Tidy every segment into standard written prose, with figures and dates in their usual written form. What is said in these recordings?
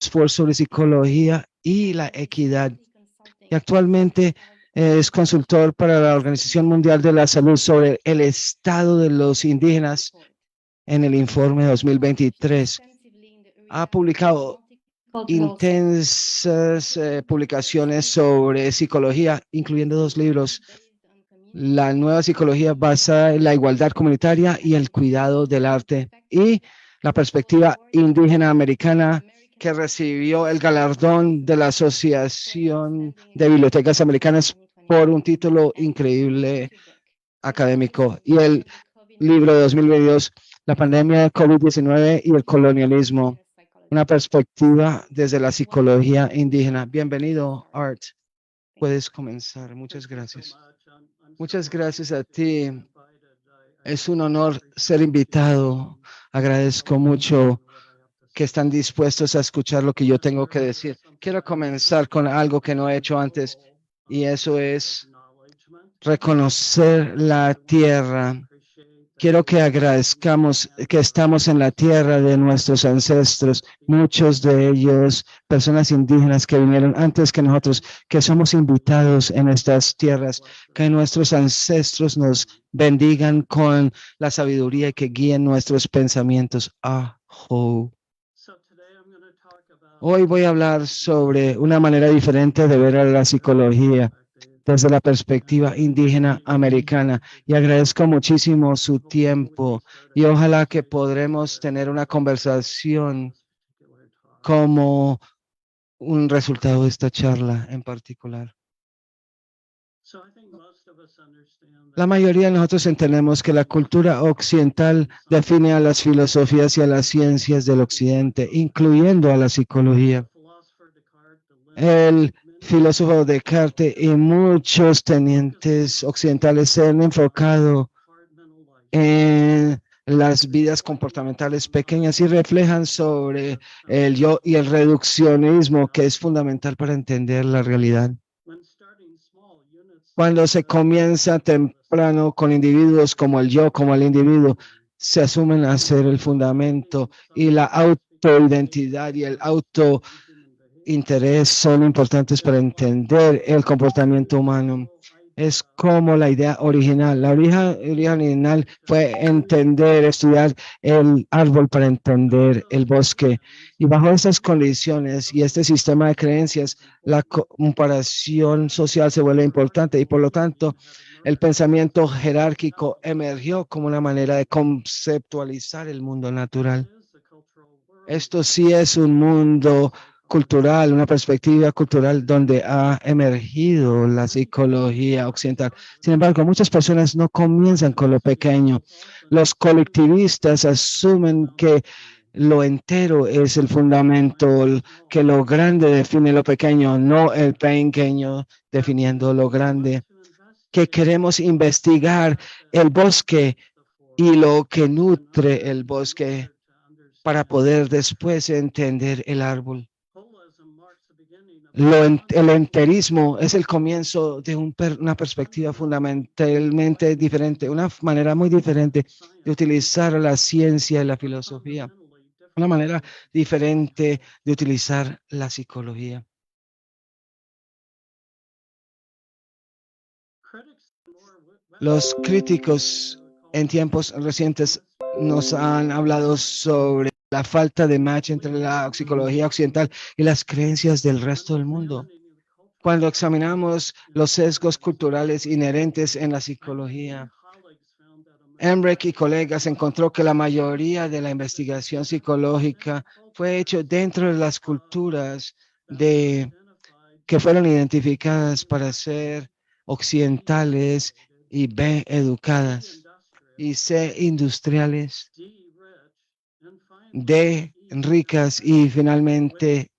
sobre psicología y la equidad. Y actualmente es consultor para la Organización Mundial de la Salud sobre el estado de los indígenas en el informe 2023. Ha publicado intensas publicaciones sobre psicología, incluyendo 2 libros: La nueva psicología basada en la igualdad comunitaria y el cuidado del arte, y La perspectiva indígena americana, que recibió el galardón de la Asociación de Bibliotecas Americanas por un título increíble académico. Y el libro de 2022, La pandemia de COVID-19 y el colonialismo, una perspectiva desde la psicología indígena. Bienvenido, Art. Puedes comenzar. Muchas gracias. Muchas gracias a ti. Es un honor ser invitado. Agradezco mucho que están dispuestos a escuchar lo que yo tengo que decir. Quiero comenzar con algo que no he hecho antes, y eso es reconocer la tierra. Quiero que agradezcamos que estamos en la tierra de nuestros ancestros, muchos de ellos personas indígenas que vinieron antes que nosotros, que somos invitados en estas tierras, que nuestros ancestros nos bendigan con la sabiduría y que guíen nuestros pensamientos. Aho. Hoy voy a hablar sobre una manera diferente de ver a la psicología desde la perspectiva indígena americana, y agradezco muchísimo su tiempo, y ojalá que podremos tener una conversación como un resultado de esta charla en particular. La mayoría de nosotros entendemos que la cultura occidental define a las filosofías y a las ciencias del occidente, incluyendo a la psicología. El filósofo Descartes y muchos tenientes occidentales se han enfocado en las vidas comportamentales pequeñas y reflejan sobre el yo y el reduccionismo, que es fundamental para entender la realidad. Cuando se comienza temprano con individuos como el yo, como el individuo, se asumen a ser el fundamento, y la autoidentidad y el autointerés son importantes para entender el comportamiento humano. Es como la idea original. La idea original fue entender, estudiar el árbol para entender el bosque. Y bajo estas condiciones y este sistema de creencias, la comparación social se vuelve importante, y por lo tanto el pensamiento jerárquico emergió como una manera de conceptualizar el mundo natural. Esto sí es un mundo cultural, una perspectiva cultural donde ha emergido la psicología occidental. Sin embargo, muchas personas no comienzan con lo pequeño. Los colectivistas asumen que lo entero es el fundamento, que lo grande define lo pequeño, no el pequeño definiendo lo grande. Que queremos investigar el bosque y lo que nutre el bosque para poder después entender el árbol. El enterismo es el comienzo de una perspectiva fundamentalmente diferente, una manera muy diferente de utilizar la ciencia y la filosofía, una manera diferente de utilizar la psicología. Los críticos en tiempos recientes nos han hablado sobre la falta de match entre la psicología occidental y las creencias del resto del mundo. Cuando examinamos los sesgos culturales inherentes en la psicología, Emmerich y colegas encontró que la mayoría de la investigación psicológica fue hecho dentro de las culturas que fueron identificadas para ser occidentales y B, educadas, y C, industriales, D, ricas, y finalmente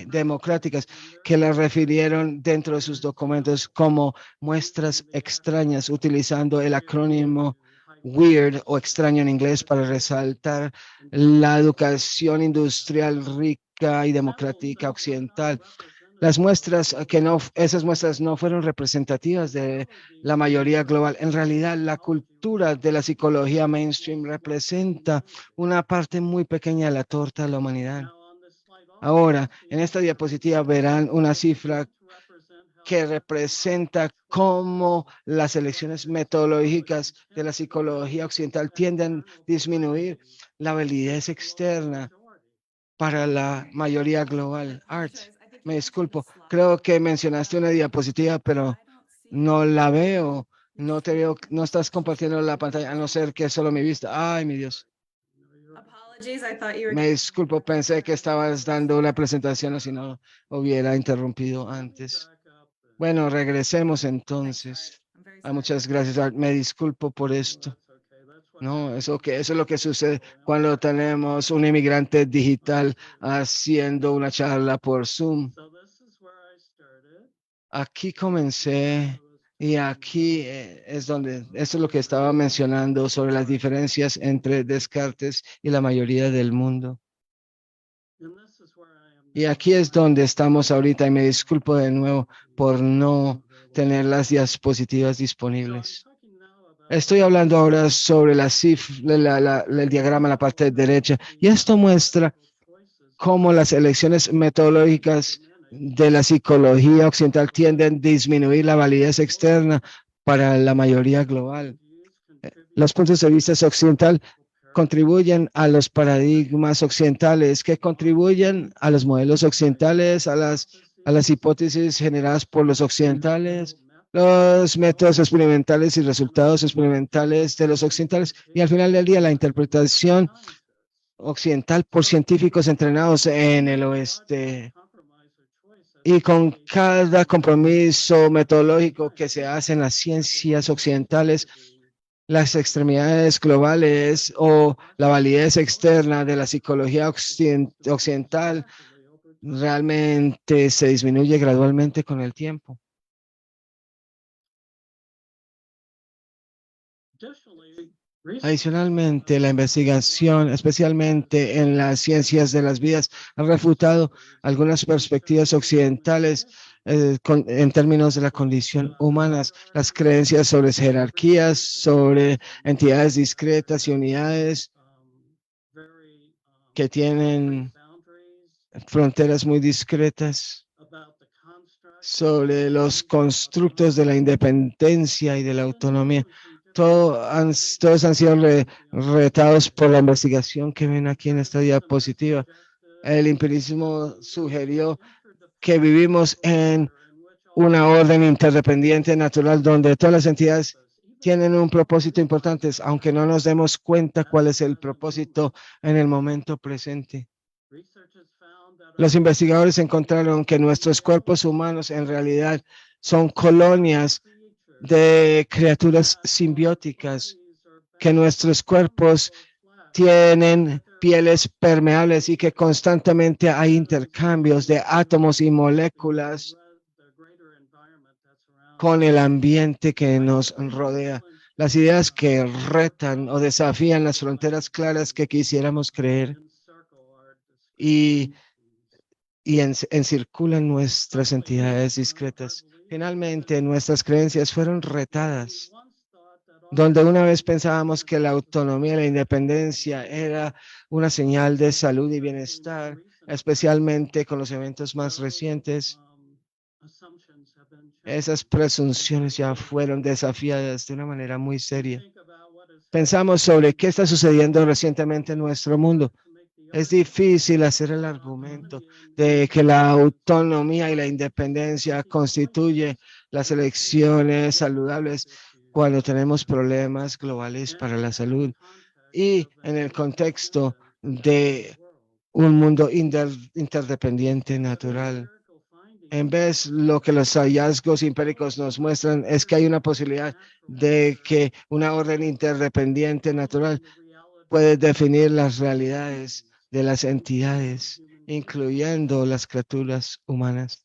democráticas, que las refirieron dentro de sus documentos como muestras extrañas, utilizando el acrónimo WEIRD o extraño en inglés para resaltar la educación industrial rica y democrática occidental. Esas muestras no fueron representativas de la mayoría global. En realidad, la cultura de la psicología mainstream representa una parte muy pequeña de la torta de la humanidad. Ahora, en esta diapositiva verán una cifra que representa cómo las elecciones metodológicas de la psicología occidental tienden a disminuir la validez externa para la mayoría global. Art, me disculpo, creo que mencionaste una diapositiva, pero no la veo, no te veo, no estás compartiendo la pantalla, a no ser que es solo mi vista. Ay, mi Dios. Me disculpo, pensé que estabas dando una presentación o si no hubiera interrumpido antes. Bueno, regresemos entonces. Muchas gracias, Art. Me disculpo por esto. No, eso es lo que sucede cuando tenemos un inmigrante digital haciendo una charla por Zoom. Aquí comencé y aquí es donde, esto es lo que estaba mencionando sobre las diferencias entre Descartes y la mayoría del mundo. Y aquí es donde estamos ahorita y me disculpo de nuevo por no tener las diapositivas disponibles. Estoy hablando ahora sobre la el diagrama en la parte derecha y esto muestra cómo las elecciones metodológicas de la psicología occidental tienden a disminuir la validez externa para la mayoría global. Los puntos de vista occidental contribuyen a los paradigmas occidentales, que contribuyen a los modelos occidentales, a las hipótesis generadas por los occidentales, los métodos experimentales y resultados experimentales de los occidentales, y al final del día la interpretación occidental por científicos entrenados en el oeste. Y con cada compromiso metodológico que se hace en las ciencias occidentales, las extremidades globales o la validez externa de la psicología occidental realmente se disminuye gradualmente con el tiempo. Adicionalmente, la investigación, especialmente en las ciencias de las vidas, ha refutado algunas perspectivas occidentales en términos de la condición humana, las creencias sobre jerarquías, sobre entidades discretas y unidades que tienen fronteras muy discretas, sobre los constructos de la independencia y de la autonomía. Todos han sido retados por la investigación que ven aquí en esta diapositiva. El empirismo sugirió que vivimos en una orden interdependiente natural donde todas las entidades tienen un propósito importante, aunque no nos demos cuenta cuál es el propósito en el momento presente. Los investigadores encontraron que nuestros cuerpos humanos en realidad son colonias de criaturas simbióticas, que nuestros cuerpos tienen pieles permeables y que constantemente hay intercambios de átomos y moléculas con el ambiente que nos rodea. Las ideas que retan o desafían las fronteras claras que quisiéramos creer y encirculan nuestras entidades discretas. Finalmente, nuestras creencias fueron retadas, donde una vez pensábamos que la autonomía y la independencia era una señal de salud y bienestar, especialmente con los eventos más recientes. Esas presunciones ya fueron desafiadas de una manera muy seria. Pensamos sobre qué está sucediendo recientemente en nuestro mundo. Es difícil hacer el argumento de que la autonomía y la independencia constituye las elecciones saludables cuando tenemos problemas globales para la salud y en el contexto de un mundo interdependiente natural. En vez, lo que los hallazgos empíricos nos muestran es que hay una posibilidad de que una orden interdependiente natural puede definir las realidades de las entidades, incluyendo las criaturas humanas.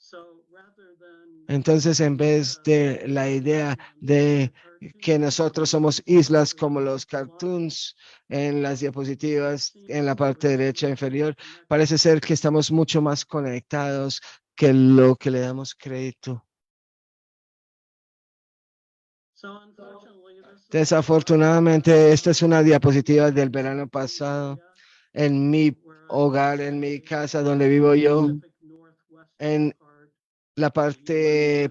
Entonces, en vez de la idea de que nosotros somos islas como los cartoons en las diapositivas en la parte derecha inferior, parece ser que estamos mucho más conectados que lo que le damos crédito. Desafortunadamente, esta es una diapositiva del verano pasado. En mi hogar en mi casa donde vivo yo, en la parte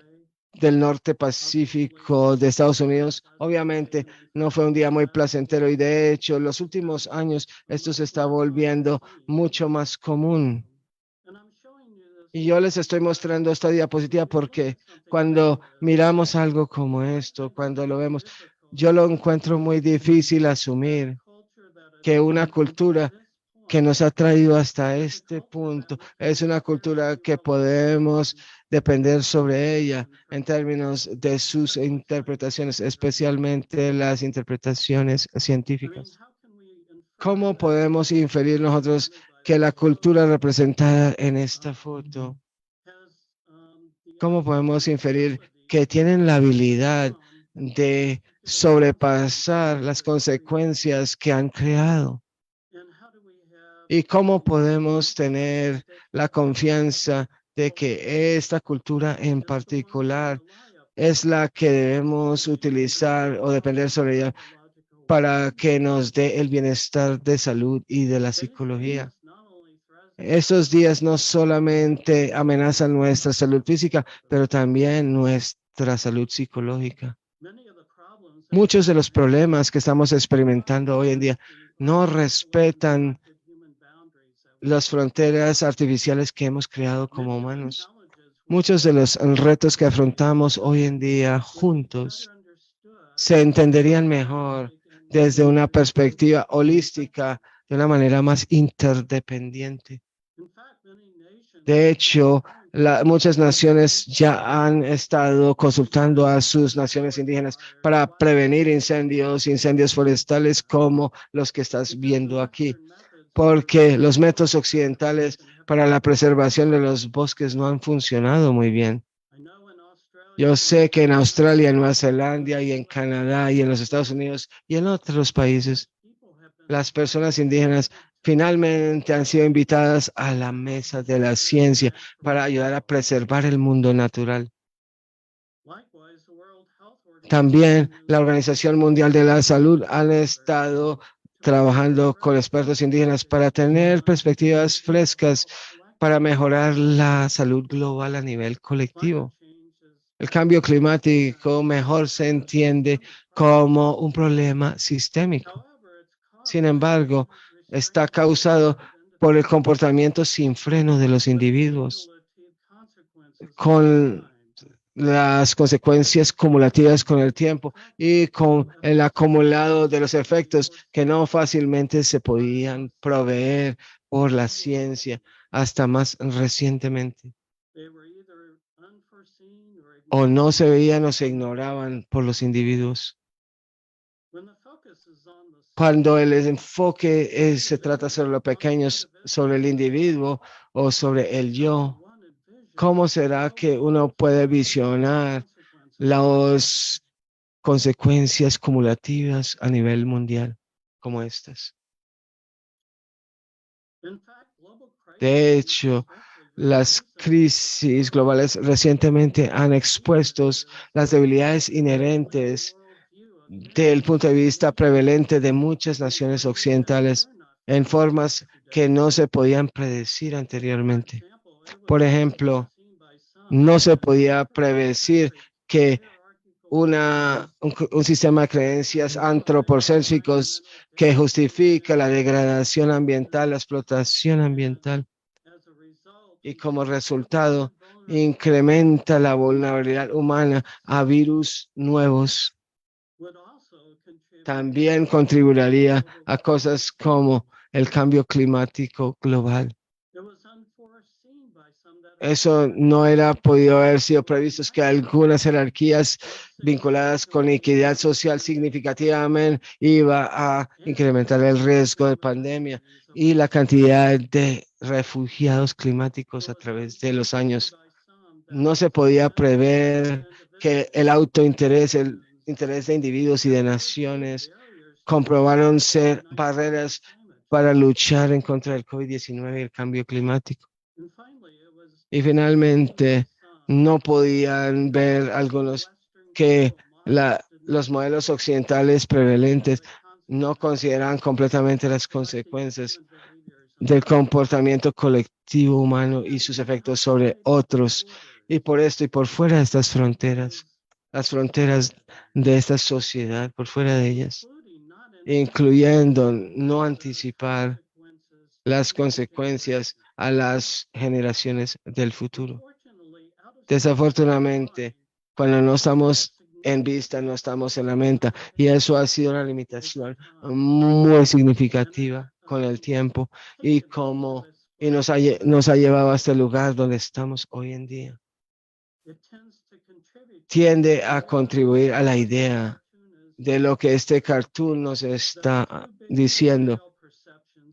del norte pacífico de Estados Unidos. Obviamente no fue un día muy placentero y de hecho los últimos años esto se está volviendo mucho más común. Y yo les estoy mostrando esta diapositiva porque cuando miramos algo como esto, cuando lo vemos, yo lo encuentro muy difícil asumir que una cultura que nos ha traído hasta este punto es una cultura que podemos depender sobre ella en términos de sus interpretaciones, especialmente las interpretaciones científicas. ¿Cómo podemos inferir nosotros que la cultura representada en esta foto, cómo podemos inferir que tienen la habilidad de sobrepasar las consecuencias que han creado? ¿Y cómo podemos tener la confianza de que esta cultura en particular es la que debemos utilizar o depender sobre ella para que nos dé el bienestar de salud y de la psicología? Estos días no solamente amenazan nuestra salud física, pero también nuestra salud psicológica. Muchos de los problemas que estamos experimentando hoy en día no respetan las fronteras artificiales que hemos creado como humanos. Muchos de los retos que afrontamos hoy en día juntos se entenderían mejor desde una perspectiva holística, de una manera más interdependiente. De hecho, muchas naciones ya han estado consultando a sus naciones indígenas para prevenir incendios forestales como los que estás viendo aquí, porque los métodos occidentales para la preservación de los bosques no han funcionado muy bien. Yo sé que en Australia, en Nueva Zelanda y en Canadá y en los Estados Unidos y en otros países, las personas indígenas finalmente han sido invitadas a la mesa de la ciencia para ayudar a preservar el mundo natural. También la Organización Mundial de la Salud han estado trabajando con expertos indígenas para tener perspectivas frescas para mejorar la salud global a nivel colectivo. El cambio climático mejor se entiende como un problema sistémico. Sin embargo, está causado por el comportamiento sin freno de los individuos, con las consecuencias cumulativas con el tiempo y con el acumulado de los efectos que no fácilmente se podían proveer por la ciencia hasta más recientemente, o no se veían o se ignoraban por los individuos. Cuando el enfoque se trata sobre los pequeños, sobre el individuo o sobre el yo, ¿cómo será que uno puede visionar las consecuencias cumulativas a nivel mundial como estas? De hecho, las crisis globales recientemente han expuesto las debilidades inherentes del punto de vista prevalente de muchas naciones occidentales en formas que no se podían predecir anteriormente. Por ejemplo, no se podía predecir que un sistema de creencias antropocéntricos que justifica la degradación ambiental, la explotación ambiental y como resultado incrementa la vulnerabilidad humana a virus nuevos. También contribuiría a cosas como el cambio climático global. Eso no era podido haber sido previsto, es que algunas jerarquías vinculadas con equidad social significativamente iba a incrementar el riesgo de pandemia y la cantidad de refugiados climáticos a través de los años. No se podía prever que el autointerés, el interés de individuos y de naciones comprobaron ser barreras para luchar en contra del COVID-19 y el cambio climático. Y finalmente, no podían ver algunos que los modelos occidentales prevalentes no consideran completamente las consecuencias del comportamiento colectivo humano y sus efectos sobre otros. Y por esto y por fuera de estas fronteras, las fronteras de esta sociedad, por fuera de ellas, incluyendo no anticipar las consecuencias a las generaciones del futuro. Desafortunadamente, cuando no estamos en vista, no estamos en la mente, y eso ha sido una limitación muy significativa con el tiempo y como y nos ha llevado a este lugar donde estamos hoy en día. Tiende a contribuir a la idea de lo que este cartoon nos está diciendo,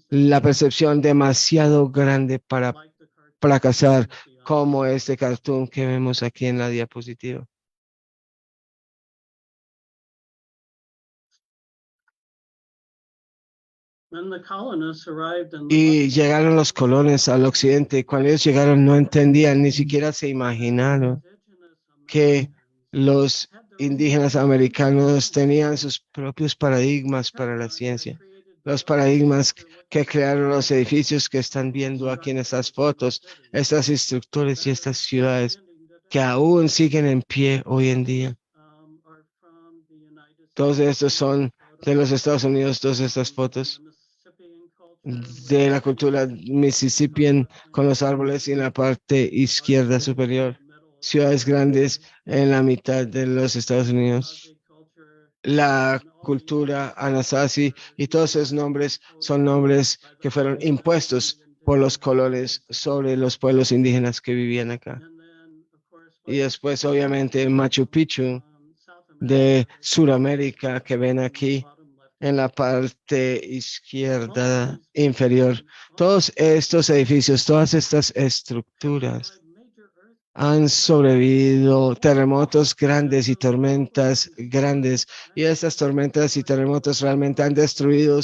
la percepción demasiado grande para fracasar, como este cartoon que vemos aquí en la diapositiva. Y llegaron los colonos al occidente. Cuando ellos llegaron no entendían, ni siquiera se imaginaron que los indígenas americanos tenían sus propios paradigmas para la ciencia. Los paradigmas que crearon los edificios que están viendo aquí en estas fotos, estas estructuras y estas ciudades que aún siguen en pie hoy en día. Todos estos son de los Estados Unidos, todas estas fotos de la cultura Mississippian con los árboles y en la parte izquierda superior, ciudades grandes en la mitad de los Estados Unidos. La cultura Anasazi y todos esos nombres son nombres que fueron impuestos por los colones sobre los pueblos indígenas que vivían acá. Y después, obviamente, Machu Picchu de Sudamérica que ven aquí en la parte izquierda inferior. Todos estos edificios, todas estas estructuras han sobrevivido terremotos grandes y tormentas grandes. Y estas tormentas y terremotos realmente han destruido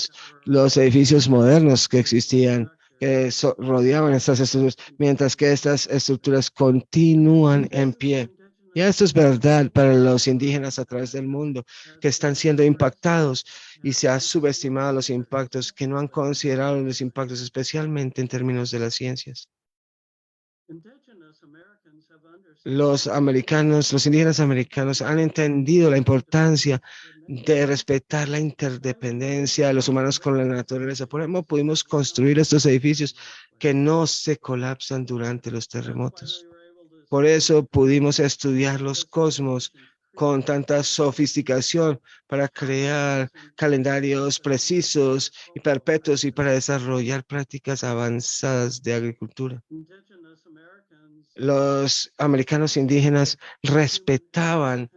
los edificios modernos que existían, que rodeaban estas estructuras, mientras que estas estructuras continúan en pie. Y esto es verdad para los indígenas a través del mundo que están siendo impactados y se ha subestimado los impactos, que no han considerado los impactos, especialmente en términos de las ciencias. Los americanos, los indígenas americanos han entendido la importancia de respetar la interdependencia de los humanos con la naturaleza. Por ejemplo, pudimos construir estos edificios que no se colapsan durante los terremotos. Por eso pudimos estudiar los cosmos con tanta sofisticación para crear calendarios precisos y perpetuos y para desarrollar prácticas avanzadas de agricultura. Los americanos indígenas respetaban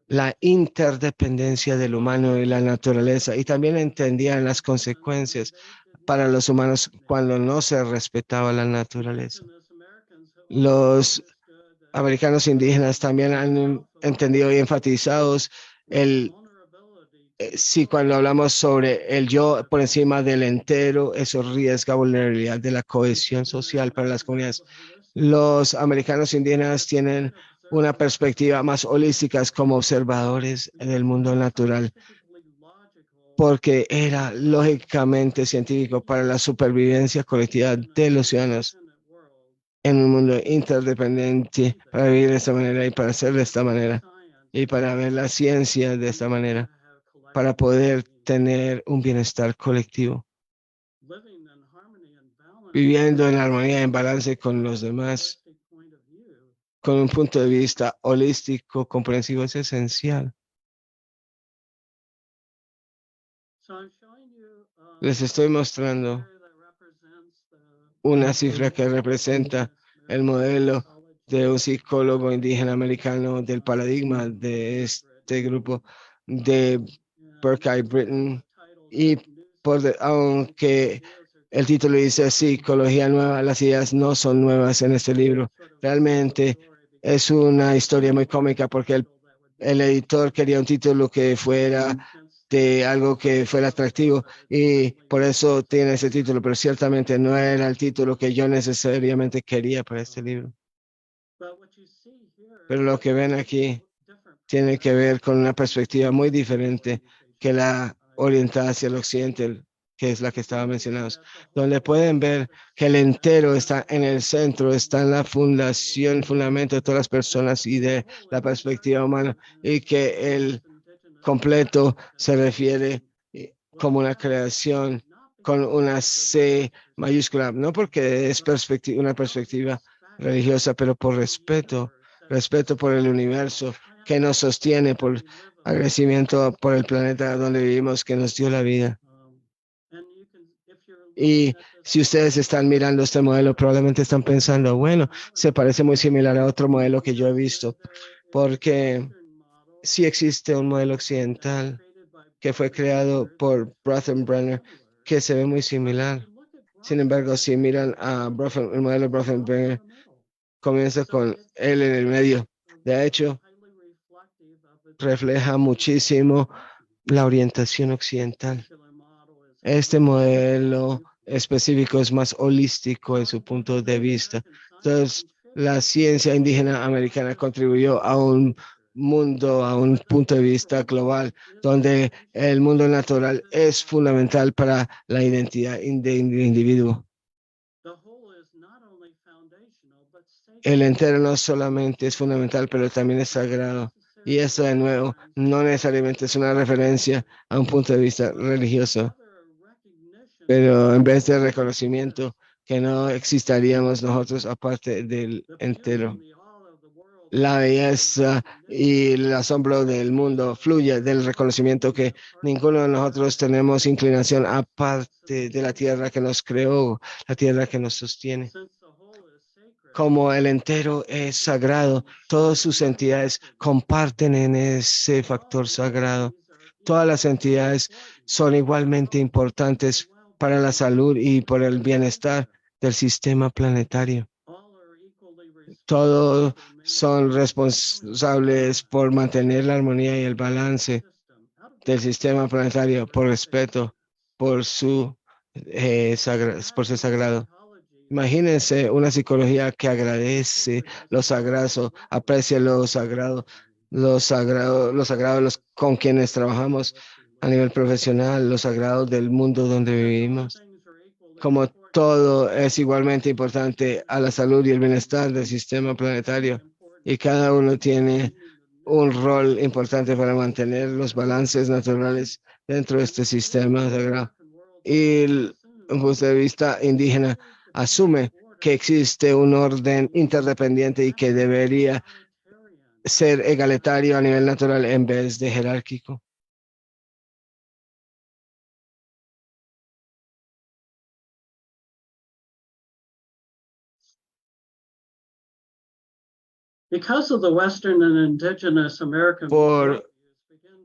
la interdependencia del humano y la naturaleza y también entendían las consecuencias para los humanos cuando no se respetaba la naturaleza. Los americanos indígenas también han entendido y enfatizado sí, cuando hablamos sobre el yo por encima del entero, eso riesga vulnerabilidad de la cohesión social para las comunidades. Los americanos indígenas tienen una perspectiva más holística como observadores del mundo natural, porque era lógicamente científico para la supervivencia colectiva de los ciudadanos en un mundo interdependiente, para vivir de esta manera y para ser de esta manera, y para ver la ciencia de esta manera, para poder tener un bienestar colectivo, viviendo en armonía y en balance con los demás, con un punto de vista holístico, comprensivo, es esencial. Les estoy mostrando una cifra que representa el modelo de un psicólogo indígena americano del paradigma de este grupo de Burkhardt Britton. Y aunque el título dice Psicología Nueva, las ideas no son nuevas en este libro. Realmente es una historia muy cómica porque el editor quería un título que fuera de algo que fuera atractivo y por eso tiene ese título, pero ciertamente no era el título que yo necesariamente quería para este libro. Pero lo que ven aquí tiene que ver con una perspectiva muy diferente que la orientada hacia el occidente, que es la que estaba mencionando, donde pueden ver que el entero está en el centro, está en la fundación, fundamento de todas las personas y de la perspectiva humana, y que el completo se refiere como una creación con una C mayúscula, no porque es una perspectiva religiosa, pero por respeto, respeto por el universo que nos sostiene, por agradecimiento por el planeta donde vivimos, que nos dio la vida. Y si ustedes están mirando este modelo, probablemente están pensando, bueno, se parece muy similar a otro modelo que yo he visto, porque sí existe un modelo occidental que fue creado por Bronfenbrenner que se ve muy similar. Sin embargo, si miran a el modelo Bronfenbrenner, comienza con él en el medio. De hecho, refleja muchísimo la orientación occidental. Este modelo específico es más holístico en su punto de vista. Entonces, la ciencia indígena americana contribuyó a un mundo, a un punto de vista global, donde el mundo natural es fundamental para la identidad del individuo. El entero no solamente es fundamental, pero también es sagrado. Y eso, de nuevo, no necesariamente es una referencia a un punto de vista religioso, pero en vez de reconocimiento, que no existiríamos nosotros aparte del entero. La belleza y el asombro del mundo fluye del reconocimiento que ninguno de nosotros tenemos inclinación aparte de la tierra que nos creó, la tierra que nos sostiene. Como el entero es sagrado, todas sus entidades comparten en ese factor sagrado. Todas las entidades son igualmente importantes para la salud y por el bienestar del sistema planetario. Todos son responsables por mantener la armonía y el balance del sistema planetario, por respeto, por por ser sagrado. Imagínense una psicología que agradece lo sagrado, aprecia lo sagrado con quienes trabajamos a nivel profesional, lo sagrado del mundo donde vivimos. Como todo es igualmente importante a la salud y el bienestar del sistema planetario, y cada uno tiene un rol importante para mantener los balances naturales dentro de este sistema sagrado. Y el punto de vista indígena asume que existe un orden interdependiente y que debería ser egalitario a nivel natural en vez de jerárquico. Por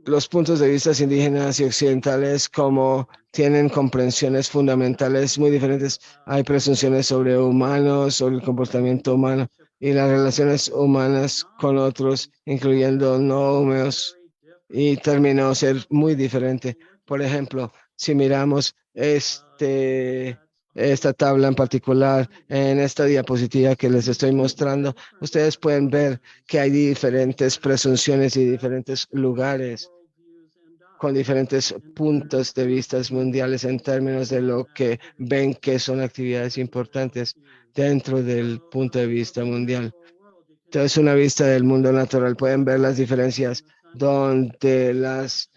los puntos de vista indígenas y occidentales, como tienen comprensiones fundamentales muy diferentes, hay presunciones sobre humanos, sobre el comportamiento humano y las relaciones humanas con otros, incluyendo no humanos, y terminó ser muy diferente. Por ejemplo, si miramos esta tabla en particular en esta diapositiva que les estoy mostrando, ustedes pueden ver que hay diferentes presunciones y diferentes lugares con diferentes puntos de vista mundiales en términos de lo que ven que son actividades importantes dentro del punto de vista mundial. Entonces, una vista del mundo natural, pueden ver las diferencias donde las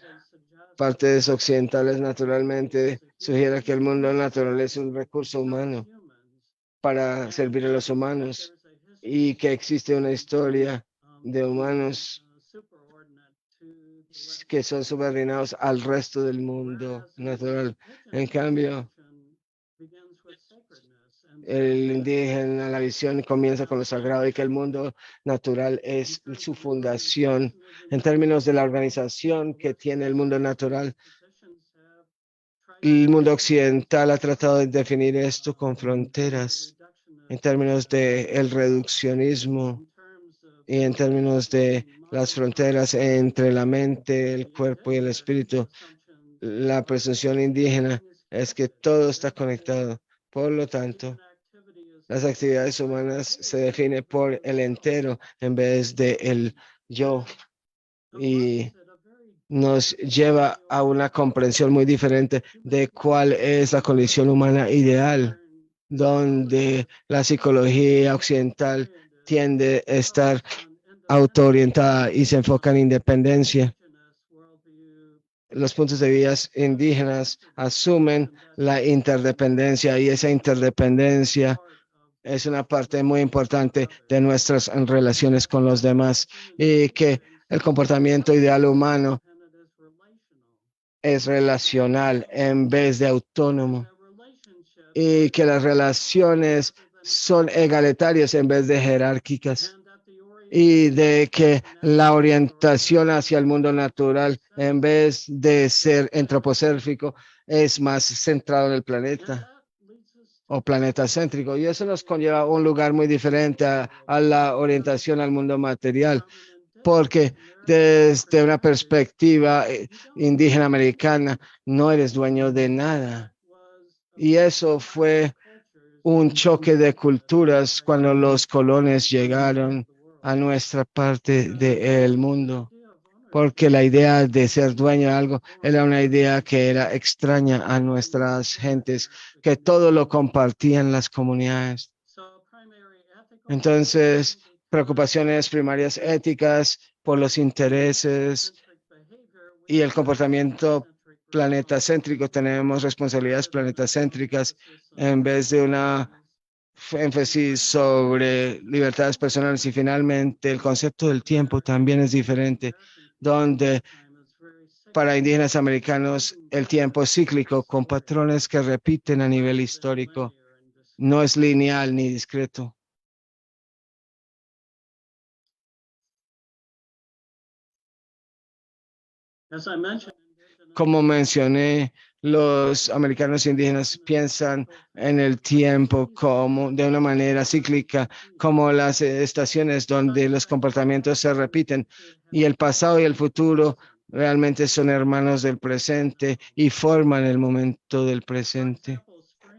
partes occidentales naturalmente sugieren que el mundo natural es un recurso humano para servir a los humanos y que existe una historia de humanos que son subordinados al resto del mundo natural. En cambio, el indígena, la visión comienza con lo sagrado y que el mundo natural es su fundación. En términos de la organización que tiene el mundo natural, el mundo occidental ha tratado de definir esto con fronteras en términos de el reduccionismo y en términos de las fronteras entre la mente, el cuerpo y el espíritu. La presunción indígena es que todo está conectado. Por lo tanto, las actividades humanas se definen por el entero en vez de el yo. Y nos lleva a una comprensión muy diferente de cuál es la condición humana ideal, donde la psicología occidental tiende a estar autoorientada y se enfoca en independencia. Los puntos de vista indígenas asumen la interdependencia y esa interdependencia es una parte muy importante de nuestras relaciones con los demás y que el comportamiento ideal humano es relacional en vez de autónomo y que las relaciones son egalitarias en vez de jerárquicas y de que la orientación hacia el mundo natural en vez de ser antropocéntrico es más centrado en el planeta o planeta céntrico. Y eso nos conlleva a un lugar muy diferente a la orientación al mundo material, porque desde una perspectiva indígena americana no eres dueño de nada. Y eso fue un choque de culturas cuando los colones llegaron a nuestra parte del mundo, porque la idea de ser dueño de algo era una idea que era extraña a nuestras gentes, que todo lo compartían las comunidades. Entonces, preocupaciones primarias éticas por los intereses y el comportamiento planetacéntrico. Tenemos responsabilidades planetacéntricas en vez de una énfasis sobre libertades personales y finalmente el concepto del tiempo también es diferente, donde para indígenas americanos el tiempo es cíclico con patrones que repiten a nivel histórico, no es lineal ni discreto. Como mencioné, los americanos indígenas piensan en el tiempo como de una manera cíclica, como las estaciones donde los comportamientos se repiten y el pasado y el futuro realmente son hermanos del presente y forman el momento del presente.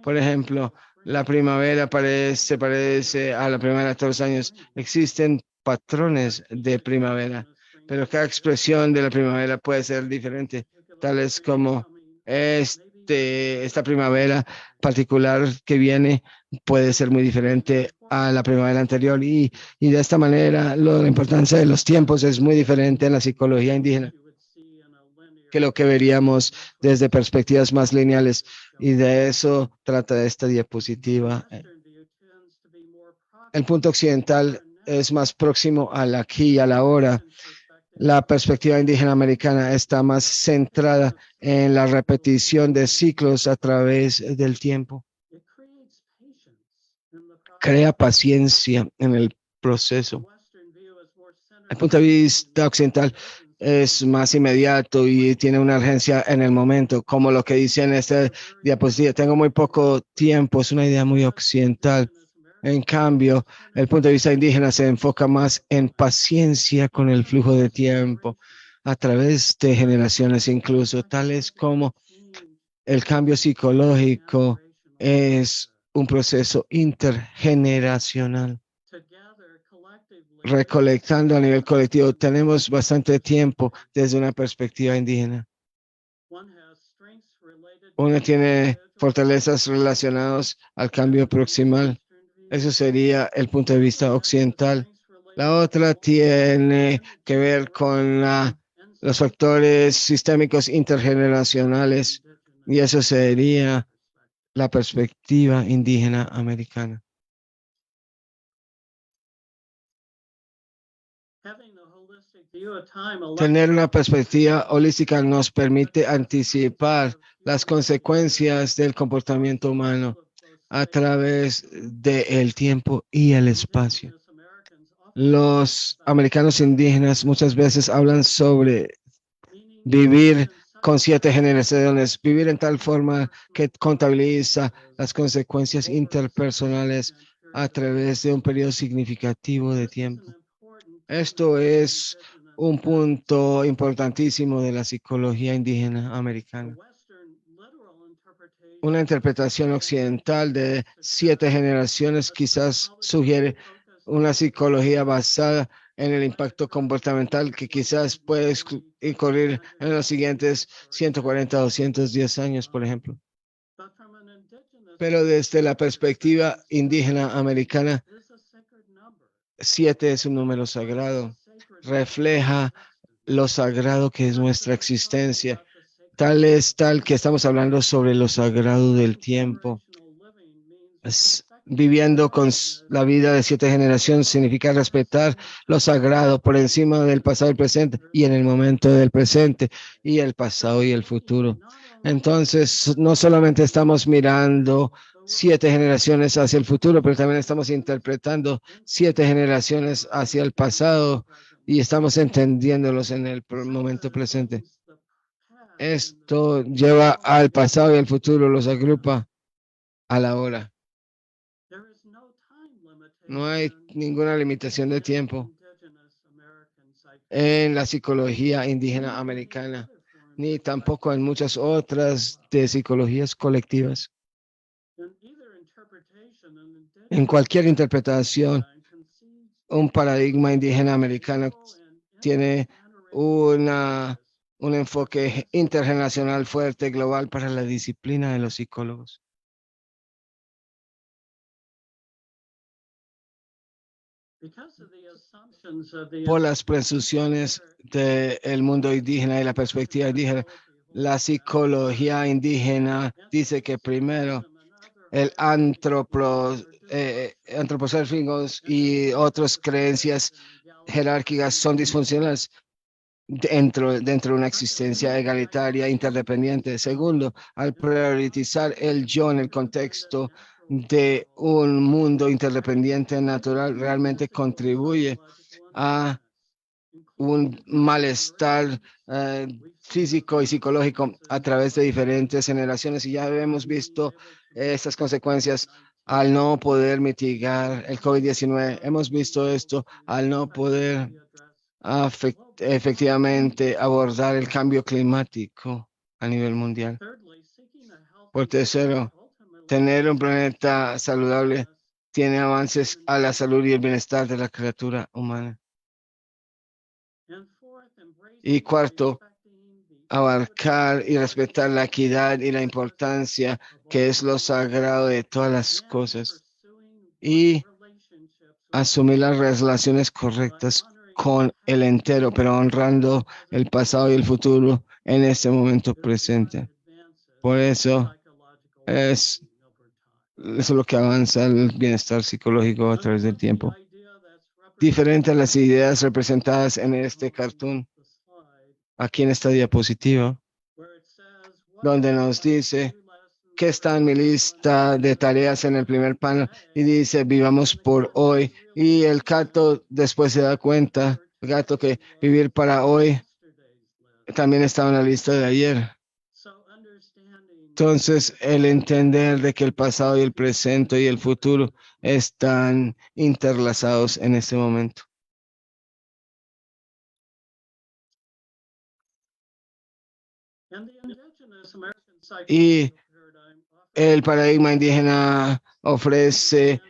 Por ejemplo, la primavera se parece a la primavera de todos los años. Existen patrones de primavera, pero cada expresión de la primavera puede ser diferente, tales como esta primavera particular que viene puede ser muy diferente a la primavera anterior y de esta manera la importancia de los tiempos es muy diferente en la psicología indígena que lo que veríamos desde perspectivas más lineales. Y de eso trata esta diapositiva. El punto occidental es más próximo al aquí y a la hora. La perspectiva indígena americana está más centrada en la repetición de ciclos a través del tiempo. Crea paciencia en el proceso. El punto de vista occidental es más inmediato y tiene una urgencia en el momento, como lo que dice en esta diapositiva. Tengo muy poco tiempo, es una idea muy occidental. En cambio, el punto de vista indígena se enfoca más en paciencia con el flujo de tiempo a través de generaciones, incluso tales como el cambio psicológico es un proceso intergeneracional. Recolectando a nivel colectivo, tenemos bastante tiempo desde una perspectiva indígena. Uno tiene fortalezas relacionadas al cambio proximal. Eso sería el punto de vista occidental. La otra tiene que ver con los factores sistémicos intergeneracionales y eso sería la perspectiva indígena americana. Tener una perspectiva holística nos permite anticipar las consecuencias del comportamiento humano a través del tiempo y el espacio. Los americanos indígenas muchas veces hablan sobre vivir con 7 generaciones, vivir en tal forma que contabiliza las consecuencias interpersonales a través de un periodo significativo de tiempo. Esto es un punto importantísimo de la psicología indígena americana. Una interpretación occidental de 7 generaciones quizás sugiere una psicología basada en el impacto comportamental que quizás puede ocurrir en los siguientes 140 o 210 años, por ejemplo. Pero desde la perspectiva indígena americana, 7 es un número sagrado. Refleja lo sagrado que es nuestra existencia. Tal que estamos hablando sobre lo sagrado del tiempo. Viviendo con la vida de 7 generaciones significa respetar lo sagrado por encima del pasado y el presente y en el momento del presente y el pasado y el futuro. Entonces, no solamente estamos mirando 7 generaciones hacia el futuro, pero también estamos interpretando 7 generaciones hacia el pasado y estamos entendiéndolos en el momento presente. Esto lleva al pasado y al futuro, los agrupa a la hora. No hay ninguna limitación de tiempo en la psicología indígena americana, ni tampoco en muchas otras de psicologías colectivas. En cualquier interpretación, un paradigma indígena americano tiene un enfoque intergeneracional fuerte, global para la disciplina de los psicólogos. Por las presunciones del mundo indígena y la perspectiva indígena, la psicología indígena dice que primero el antropocéntricos y otras creencias jerárquicas son disfuncionales dentro de una existencia egalitaria interdependiente. Segundo, al priorizar el yo en el contexto de un mundo interdependiente natural, realmente contribuye a un malestar físico y psicológico a través de diferentes generaciones. Y ya hemos visto estas consecuencias al no poder mitigar el COVID-19. Hemos visto esto al no poder efectivamente abordar el cambio climático a nivel mundial. Por tercero, tener un planeta saludable tiene avances a la salud y el bienestar de la criatura humana. Y cuarto, abarcar y respetar la equidad y la importancia que es lo sagrado de todas las cosas y asumir las relaciones correctas con el entero, pero honrando el pasado y el futuro en este momento presente. Por eso es lo que avanza el bienestar psicológico a través del tiempo. Diferente a las ideas representadas en este cartoon, aquí en esta diapositiva, donde nos dice que está en mi lista de tareas en el primer panel y dice vivamos por hoy, y el gato después se da cuenta, el gato, que vivir para hoy también estaba en la lista de ayer. Entonces, el entender de que el pasado y el presente y el futuro están interlazados en este momento. Y el paradigma indígena ofrece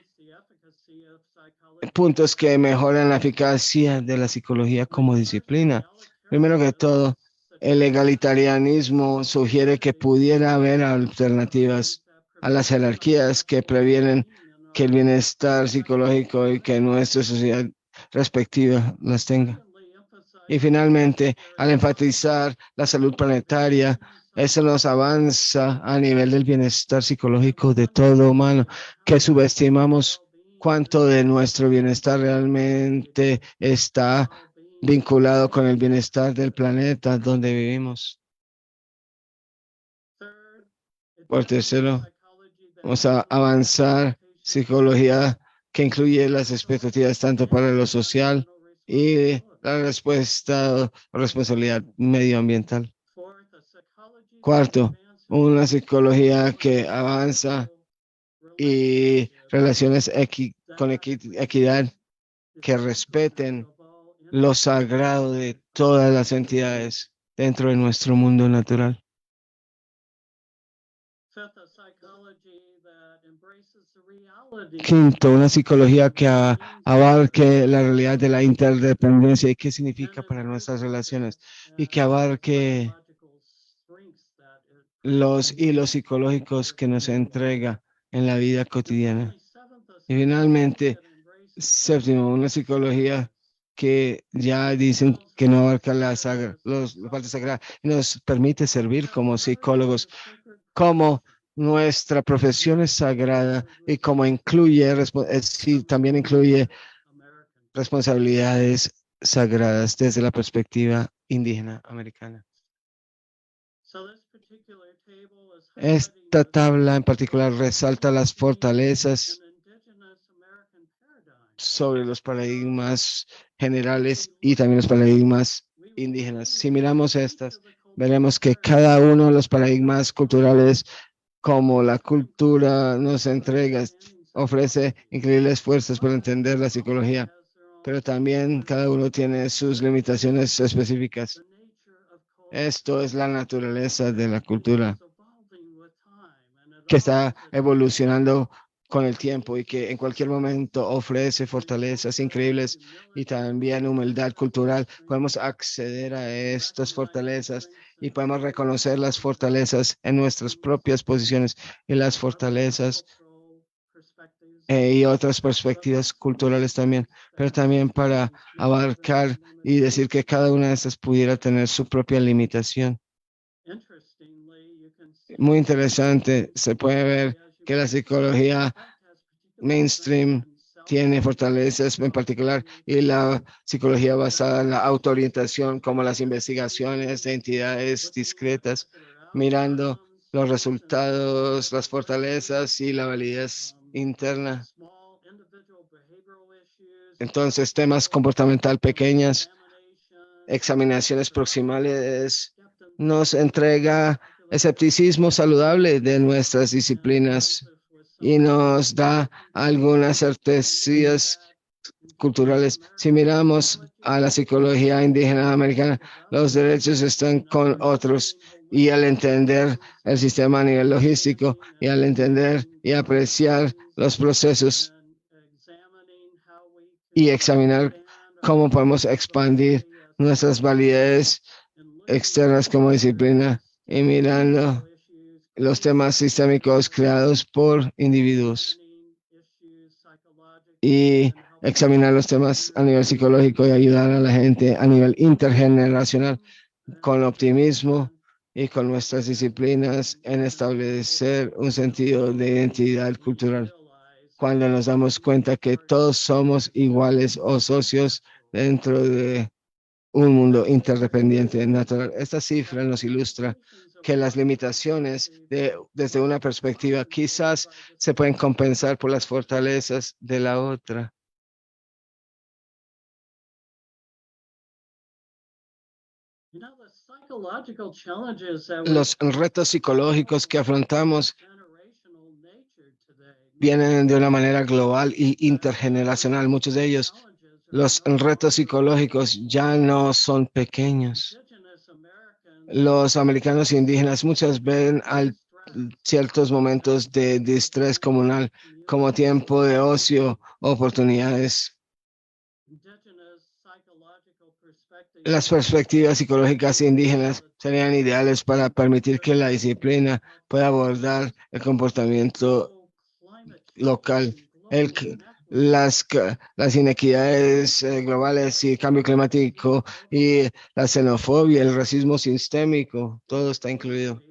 puntos que mejoran la eficacia de la psicología como disciplina. Primero que todo, el egalitarianismo sugiere que pudiera haber alternativas a las jerarquías que previenen que el bienestar psicológico y que nuestra sociedad respectiva las tenga. Y finalmente, al enfatizar la salud planetaria, eso nos avanza a nivel del bienestar psicológico de todo humano, que subestimamos cuánto de nuestro bienestar realmente está vinculado con el bienestar del planeta donde vivimos. Por tercero, vamos a avanzar psicología que incluye las expectativas tanto para lo social y la respuesta o responsabilidad medioambiental. Cuarto, una psicología que avanza y relaciones con equidad que respeten lo sagrado de todas las entidades dentro de nuestro mundo natural. Quinto, una psicología que abarque la realidad de la interdependencia y qué significa para nuestras relaciones y que abarque los hilos psicológicos que nos entrega en la vida cotidiana. Y finalmente, séptimo, una psicología que ya dicen que no abarca la parte sagrada y nos permite servir como psicólogos, como nuestra profesión es sagrada y como incluye, sí, también incluye responsabilidades sagradas desde la perspectiva indígena americana. Esta tabla en particular resalta las fortalezas sobre los paradigmas generales y también los paradigmas indígenas. Si miramos estas, veremos que cada uno de los paradigmas culturales, como la cultura nos entrega, ofrece increíbles fuerzas para entender la psicología, pero también cada uno tiene sus limitaciones específicas. Esto es la naturaleza de la cultura que está evolucionando con el tiempo y que en cualquier momento ofrece fortalezas increíbles y también humildad cultural. Podemos acceder a estas fortalezas y podemos reconocer las fortalezas en nuestras propias posiciones y las fortalezas y otras perspectivas culturales también, pero también para abarcar y decir que cada una de estas pudiera tener su propia limitación. Muy interesante, se puede ver que la psicología mainstream tiene fortalezas en particular y la psicología basada en la autoorientación, como las investigaciones de entidades discretas, mirando los resultados, las fortalezas y la validez interna. Entonces, temas comportamental pequeñas, examinaciones proximales, nos entrega escepticismo saludable de nuestras disciplinas y nos da algunas certezas culturales. Si miramos a la psicología indígena americana, los derechos están con otros y al entender el sistema a nivel logístico y al entender y apreciar los procesos y examinar cómo podemos expandir nuestras validades externas como disciplina y mirando los temas sistémicos creados por individuos y examinar los temas a nivel psicológico y ayudar a la gente a nivel intergeneracional con optimismo y con nuestras disciplinas en establecer un sentido de identidad cultural. Cuando nos damos cuenta que todos somos iguales o socios dentro de un mundo interdependiente natural. Esta cifra nos ilustra que las limitaciones desde una perspectiva quizás se pueden compensar por las fortalezas de la otra. Los retos psicológicos que afrontamos vienen de una manera global y intergeneracional. Muchos de ellos, los retos psicológicos ya no son pequeños. Los americanos indígenas muchas ven ciertos momentos de distrés comunal como tiempo de ocio, oportunidades. Las perspectivas psicológicas indígenas serían ideales para permitir que la disciplina pueda abordar el comportamiento local, las inequidades globales y el cambio climático y la xenofobia, el racismo sistémico, todo está incluido.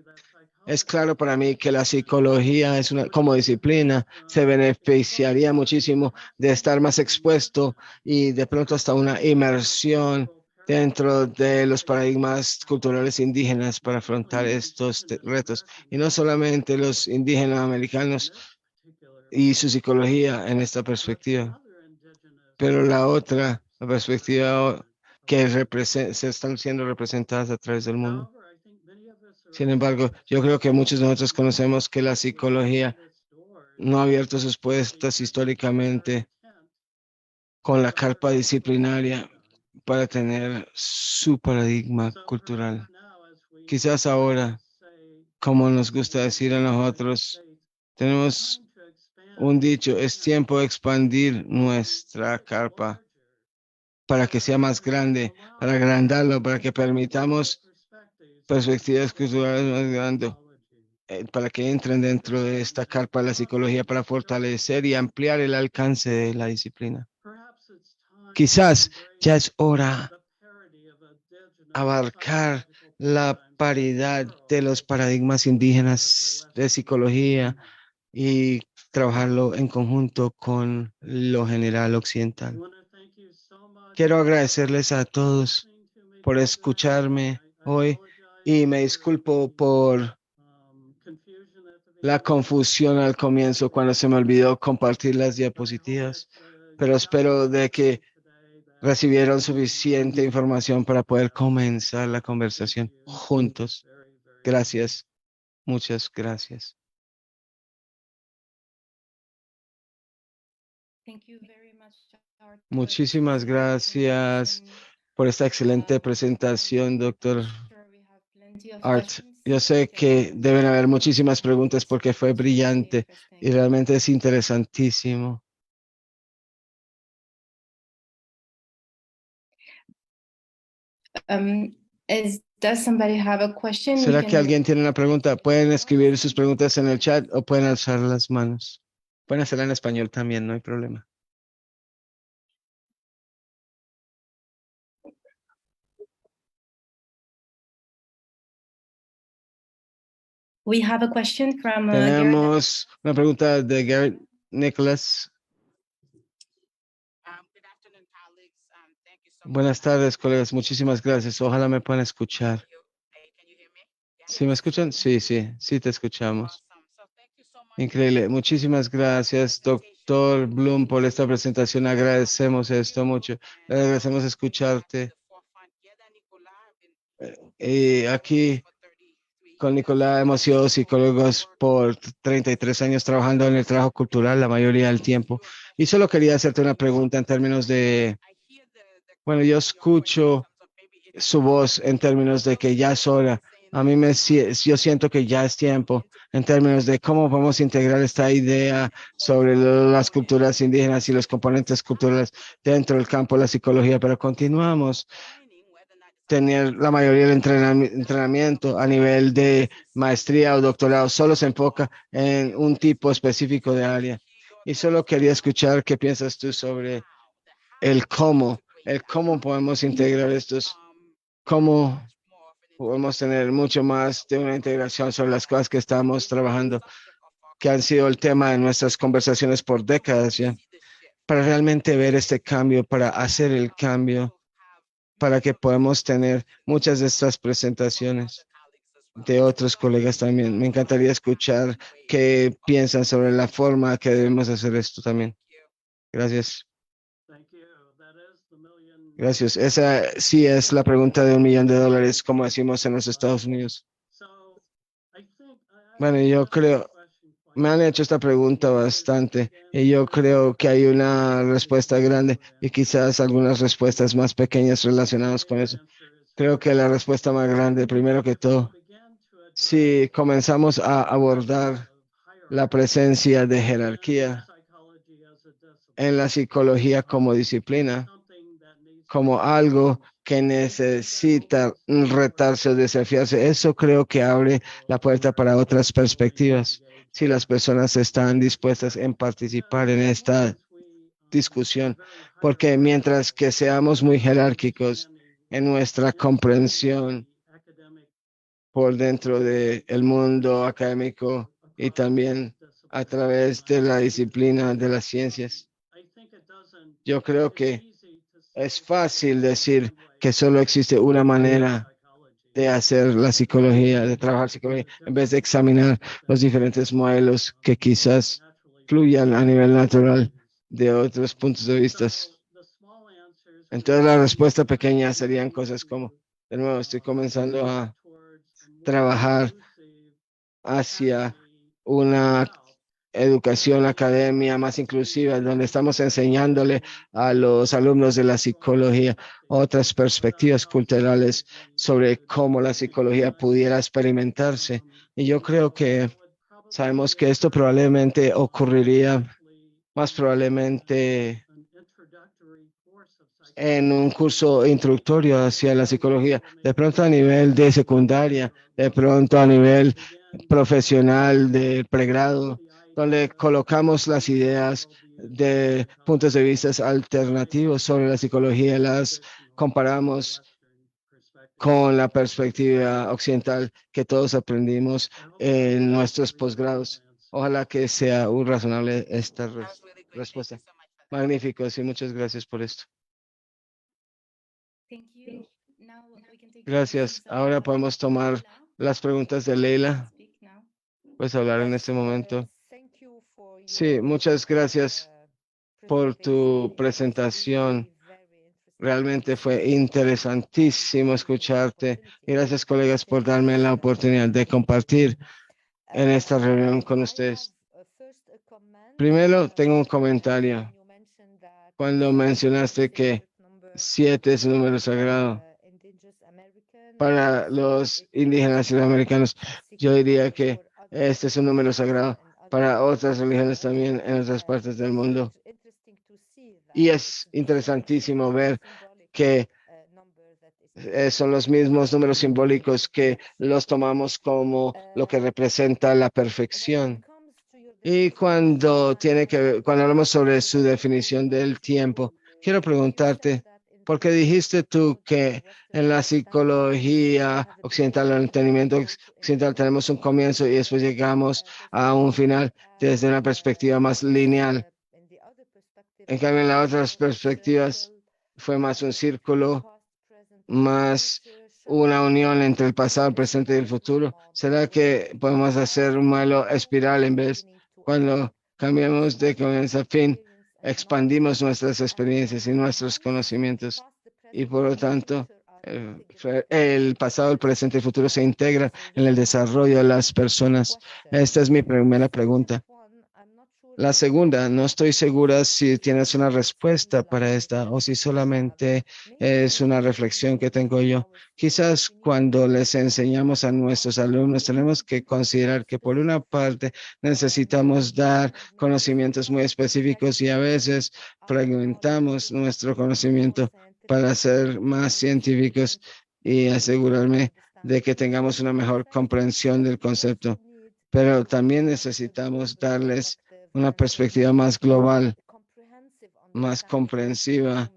Es claro para mí que la psicología como disciplina se beneficiaría muchísimo de estar más expuesto y de pronto hasta una inmersión dentro de los paradigmas culturales indígenas para afrontar estos retos. Y no solamente los indígenas americanos y su psicología en esta perspectiva, pero la otra la perspectiva que se están siendo representadas a través del mundo. Sin embargo, yo creo que muchos de nosotros conocemos que la psicología no ha abierto sus puertas históricamente con la carpa disciplinaria para tener su paradigma cultural. Quizás ahora, como nos gusta decir a nosotros, tenemos un dicho, es tiempo de expandir nuestra carpa para que sea más grande, para agrandarlo, para que permitamos perspectivas culturales más grandes, para que entren dentro de esta carpa de la psicología para fortalecer y ampliar el alcance de la disciplina. Quizás ya es hora abarcar la paridad de los paradigmas indígenas de psicología y trabajarlo en conjunto con lo general occidental. Quiero agradecerles a todos por escucharme hoy y me disculpo por la confusión al comienzo cuando se me olvidó compartir las diapositivas, pero espero de que recibieron suficiente información para poder comenzar la conversación juntos. Gracias, muchas gracias. Muchísimas gracias por esta excelente presentación, doctor Art. Yo sé que deben haber muchísimas preguntas porque fue brillante y realmente es interesantísimo. ¿Será que alguien tiene una pregunta? Pueden escribir sus preguntas en el chat o pueden alzar las manos. Pueden hacerla en español también, no hay problema. Tenemos una pregunta de Garrett Nicholas. Buenas tardes, colegas. Muchísimas gracias. Ojalá me puedan escuchar. ¿Sí me escuchan? Sí, sí te escuchamos. Increíble. Muchísimas gracias, doctor Bloom, por esta presentación. Agradecemos esto mucho. Agradecemos escucharte. Y aquí con Nicolás hemos sido psicólogos por 33 años trabajando en el trabajo cultural la mayoría del tiempo. Y solo quería hacerte una pregunta en términos de, bueno, yo escucho su voz en términos de que ya es hora. A mí yo siento que ya es tiempo en términos de cómo podemos integrar esta idea sobre las culturas indígenas y los componentes culturales dentro del campo de la psicología, pero continuamos tener la mayoría del entrenamiento a nivel de maestría o doctorado solo se enfoca en un tipo específico de área. Y solo quería escuchar qué piensas tú sobre el cómo podemos integrar estos, cómo podemos tener mucho más de una integración sobre las cosas que estamos trabajando, que han sido el tema de nuestras conversaciones por décadas ya, para realmente ver este cambio, para hacer el cambio, para que podamos tener muchas de estas presentaciones de otros colegas también. Me encantaría escuchar qué piensan sobre la forma que debemos hacer esto también. Gracias. Gracias. Esa sí es la pregunta de $1,000,000, como decimos en los Estados Unidos. Bueno, yo creo, me han hecho esta pregunta bastante y yo creo que hay una respuesta grande y quizás algunas respuestas más pequeñas relacionadas con eso. Creo que la respuesta más grande, primero que todo, si comenzamos a abordar la presencia de jerarquía en la psicología como disciplina, como algo que necesita retarse o desafiarse, eso creo que abre la puerta para otras perspectivas. Si las personas están dispuestas en participar en esta discusión, porque mientras que seamos muy jerárquicos en nuestra comprensión por dentro del mundo académico y también a través de la disciplina de las ciencias, yo creo que es fácil decir que solo existe una manera de hacer la psicología, de trabajar psicología, en vez de examinar los diferentes modelos que quizás fluyan a nivel natural de otros puntos de vista. Entonces la respuesta pequeña serían cosas como, de nuevo, estoy comenzando a trabajar hacia una educación, academia más inclusiva, donde estamos enseñándole a los alumnos de la psicología otras perspectivas culturales sobre cómo la psicología pudiera experimentarse. Y yo creo que Sabemos que esto probablemente ocurriría más probablemente en un curso introductorio hacia la psicología, de pronto a nivel de secundaria, de pronto a nivel profesional de pregrado, donde colocamos las ideas de puntos de vista alternativos sobre la psicología, las comparamos con la perspectiva occidental que todos aprendimos en nuestros posgrados. Ojalá que sea un razonable esta respuesta. Magnífico, sí, muchas gracias por esto. Gracias. Ahora podemos tomar las preguntas de Leila. Puedes hablar en este momento. Sí, muchas gracias por tu presentación. Realmente fue interesantísimo escucharte. Y gracias, colegas, por darme la oportunidad de compartir en esta reunión con ustedes. Primero, tengo un comentario. Cuando mencionaste que 7 es un número sagrado para los indígenas sudamericanos, yo diría que este es un número sagrado para otras religiones también en otras partes del mundo. Y es interesantísimo ver que son los mismos números simbólicos que los tomamos como lo que representa la perfección. Y cuando hablamos sobre su definición del tiempo, quiero preguntarte, ¿por qué dijiste tú que en la psicología occidental, el entendimiento occidental, tenemos un comienzo y después llegamos a un final desde una perspectiva más lineal? En cambio, en las otras perspectivas fue más un círculo, más una unión entre el pasado, el presente y el futuro. ¿Será que podemos hacer un modelo espiral en vez cuando cambiamos de comienzo a fin, expandimos nuestras experiencias y nuestros conocimientos y por lo tanto el pasado, el presente y el futuro se integran en el desarrollo de las personas? Esta es mi primera pregunta. La segunda, no estoy segura si tienes una respuesta para esta o si solamente es una reflexión que tengo yo. Quizás cuando les enseñamos a nuestros alumnos tenemos que considerar que por una parte necesitamos dar conocimientos muy específicos y a veces fragmentamos nuestro conocimiento para ser más científicos y asegurarme de que tengamos una mejor comprensión del concepto. Pero también necesitamos darles una perspectiva más global, más comprensiva,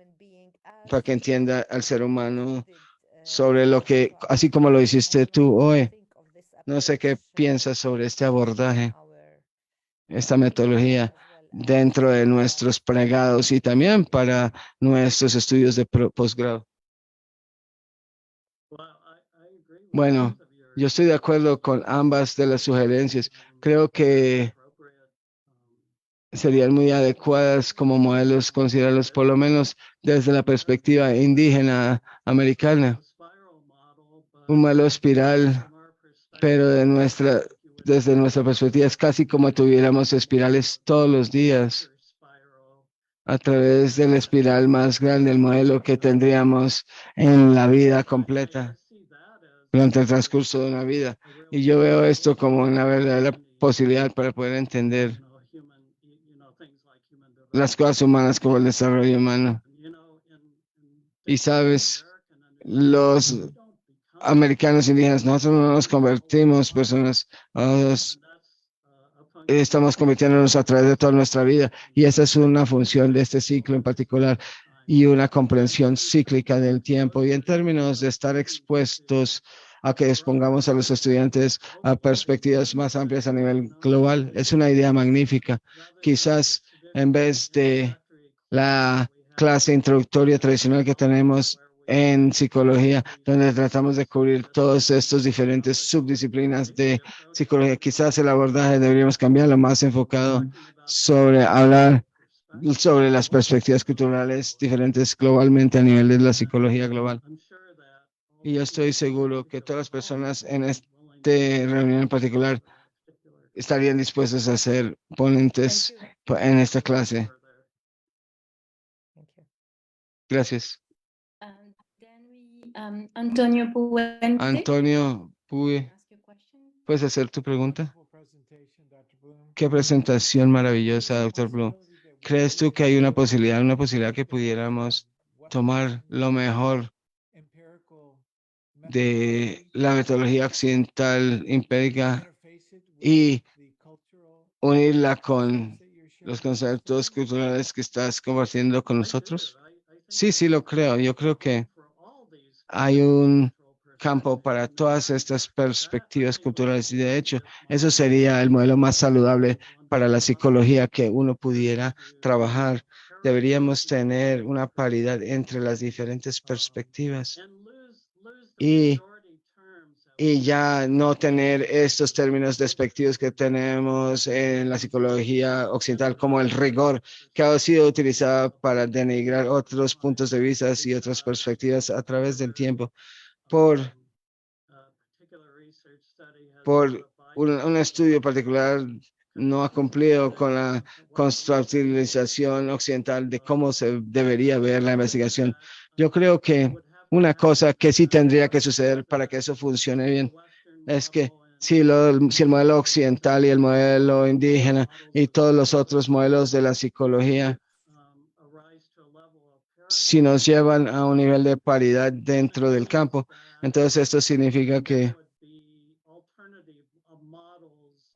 para que entienda al ser humano sobre lo que, así como lo hiciste tú hoy. No sé qué piensas sobre este abordaje, esta metodología dentro de nuestros pregados y también para nuestros estudios de posgrado. Bueno, yo estoy de acuerdo con ambas de las sugerencias. Creo que serían muy adecuadas como modelos, considerarlos por lo menos desde la perspectiva indígena americana. Un modelo espiral, pero desde nuestra perspectiva es casi como tuviéramos espirales todos los días a través de la espiral más grande, el modelo que tendríamos en la vida completa durante el transcurso de una vida. Y yo veo esto como una verdadera posibilidad para poder entender las cosas humanas como el desarrollo humano. Y sabes, los americanos indígenas, nosotros no nos convertimos personas, nosotros estamos convirtiéndonos a través de toda nuestra vida y esa es una función de este ciclo en particular y una comprensión cíclica del tiempo y en términos de estar expuestos a que expongamos a los estudiantes a perspectivas más amplias a nivel global. Es una idea magnífica. Quizás en vez de la clase introductoria tradicional que tenemos en psicología, donde tratamos de cubrir todos estos diferentes subdisciplinas de psicología. Quizás el abordaje deberíamos cambiarlo más enfocado sobre hablar sobre las perspectivas culturales diferentes globalmente a nivel de la psicología global. Y yo estoy seguro que todas las personas en esta reunión en particular estarían dispuestas a ser ponentes en esta clase. Gracias. Antonio Puente. Antonio Puy, ¿puedes hacer tu pregunta? Qué presentación maravillosa, doctor Blue. ¿Crees tú que hay una posibilidad que pudiéramos tomar lo mejor de la metodología occidental empírica y unirla con los conceptos culturales que estás compartiendo con nosotros? Sí, sí, lo creo. Yo creo que hay un campo para todas estas perspectivas culturales y de hecho, eso sería el modelo más saludable para la psicología que uno pudiera trabajar. Deberíamos tener una paridad entre las diferentes perspectivas y y ya no tener estos términos despectivos que tenemos en la psicología occidental, como el rigor, que ha sido utilizado para denigrar otros puntos de vista y otras perspectivas a través del tiempo por, por un estudio particular no ha cumplido con la constructivización occidental de cómo se debería ver la investigación. Yo creo que una cosa que sí tendría que suceder para que eso funcione bien es que si el modelo occidental y el modelo indígena y todos los otros modelos de la psicología, si nos llevan a un nivel de paridad dentro del campo, entonces esto significa que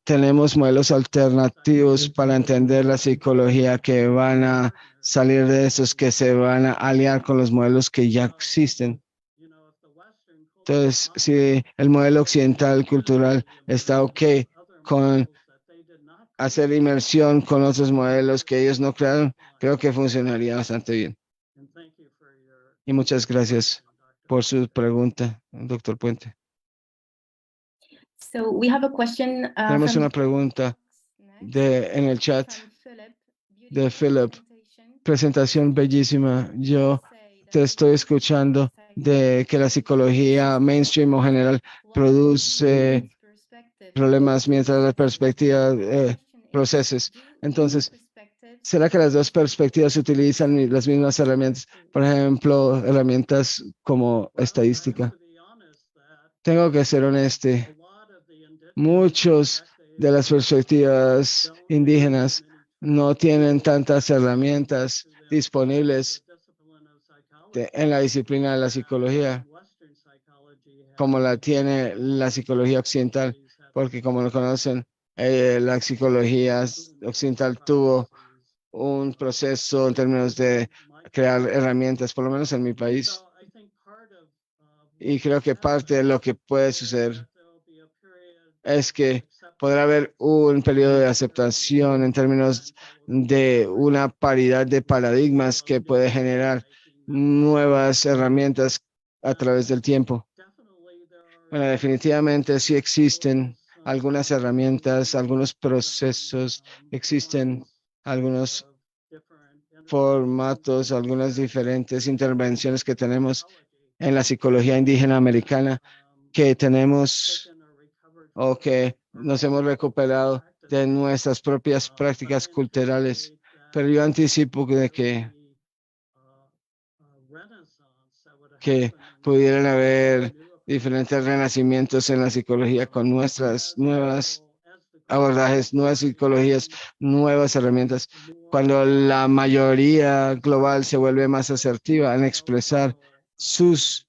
tenemos modelos alternativos para entender la psicología que van a salir de esos, que se van a aliar con los modelos que ya existen. Entonces, si el modelo occidental cultural está ok con hacer inmersión con otros modelos que ellos no crearon, creo que funcionaría bastante bien. Y muchas gracias por su pregunta, doctor Puente. So we have a question, Tenemos from una pregunta en el chat de Philip. Presentación bellísima. Yo te estoy escuchando de que la psicología mainstream o general produce problemas mientras la perspectiva procesos. Entonces, ¿será que las dos perspectivas utilizan las mismas herramientas? Por ejemplo, herramientas como estadística. Tengo que ser honesto. Muchos de las perspectivas indígenas no tienen tantas herramientas disponibles en la disciplina de la psicología como la tiene la psicología occidental, porque como lo conocen, la psicología occidental tuvo un proceso en términos de crear herramientas, por lo menos en mi país. Y creo que parte de lo que puede suceder es que podrá haber un periodo de aceptación en términos de una paridad de paradigmas que puede generar nuevas herramientas a través del tiempo. Bueno, definitivamente sí existen algunas herramientas, algunos procesos, existen algunos formatos, algunas diferentes intervenciones que tenemos en la psicología indígena americana que tenemos o que nos hemos recuperado de nuestras propias prácticas culturales. Pero yo anticipo de que pudieran haber diferentes renacimientos en la psicología con nuestras nuevas abordajes, nuevas psicologías, nuevas herramientas. Cuando la mayoría global se vuelve más asertiva en expresar sus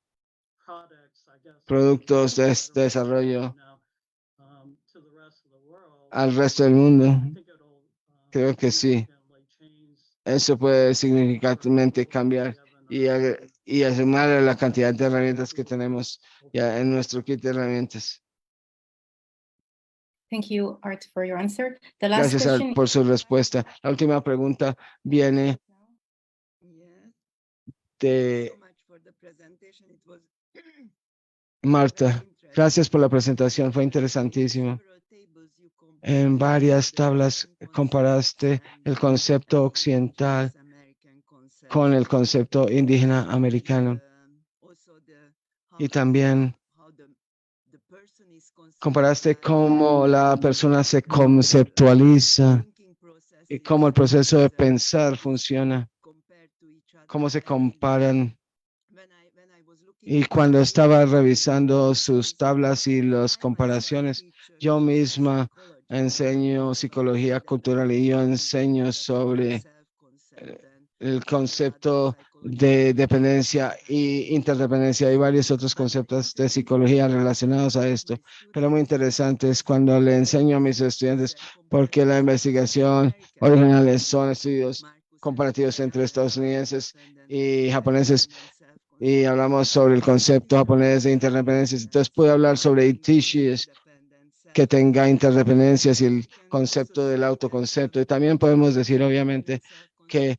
productos de desarrollo al resto del mundo, creo que sí. Eso puede significativamente cambiar y sumar a la cantidad de herramientas que tenemos ya en nuestro kit de herramientas. Thank you, Art, for your answer. The last Gracias, Art, question por su respuesta. La última pregunta viene de Marta. Gracias por la presentación, fue interesantísimo. En varias tablas comparaste el concepto occidental con el concepto indígena americano y también comparaste cómo la persona se conceptualiza y cómo el proceso de pensar funciona, cómo se comparan. Y cuando estaba revisando sus tablas y las comparaciones, yo misma enseño psicología cultural y yo enseño sobre el concepto de dependencia e interdependencia. Hay varios otros conceptos de psicología relacionados a esto, pero muy interesante es cuando le enseño a mis estudiantes porque la investigación originales son estudios comparativos entre estadounidenses y japoneses y hablamos sobre el concepto japonés de interdependencias. Entonces puedo hablar sobre Itishis que tenga interdependencias y el concepto del autoconcepto. Y también podemos decir, obviamente, que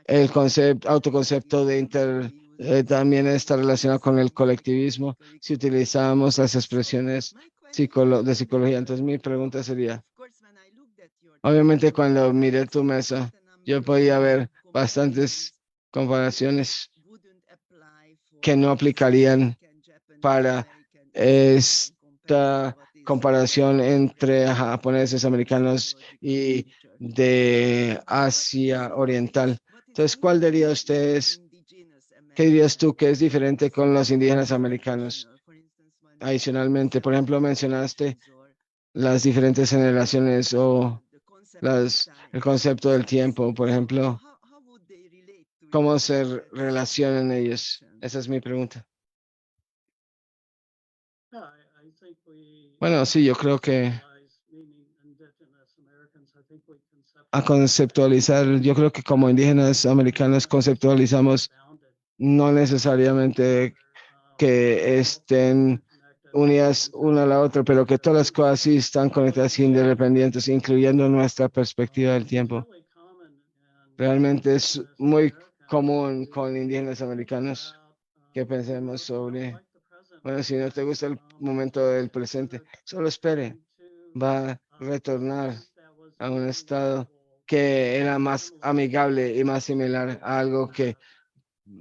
el concepto, autoconcepto de también está relacionado con el colectivismo si utilizamos las expresiones de psicología. Entonces mi pregunta sería, obviamente cuando miré tu mesa, yo podía ver bastantes comparaciones que no aplicarían para esta comparación entre japoneses, americanos y de Asia Oriental. Entonces, ¿cuál diría ustedes, qué dirías tú que es diferente con los indígenas americanos? Adicionalmente, por ejemplo, mencionaste las diferentes generaciones o el concepto del tiempo, por ejemplo, ¿cómo se relacionan ellos? Esa es mi pregunta. Bueno, sí, yo creo que a conceptualizar, yo creo que como indígenas americanos conceptualizamos no necesariamente que estén unidas una a la otra, pero que todas las cosas sí están conectadas y independientes, incluyendo nuestra perspectiva del tiempo. Realmente es muy común con indígenas americanos que pensemos sobre, bueno, si no te gusta el momento del presente, solo espere, va a retornar a un estado que era más amigable y más similar a algo que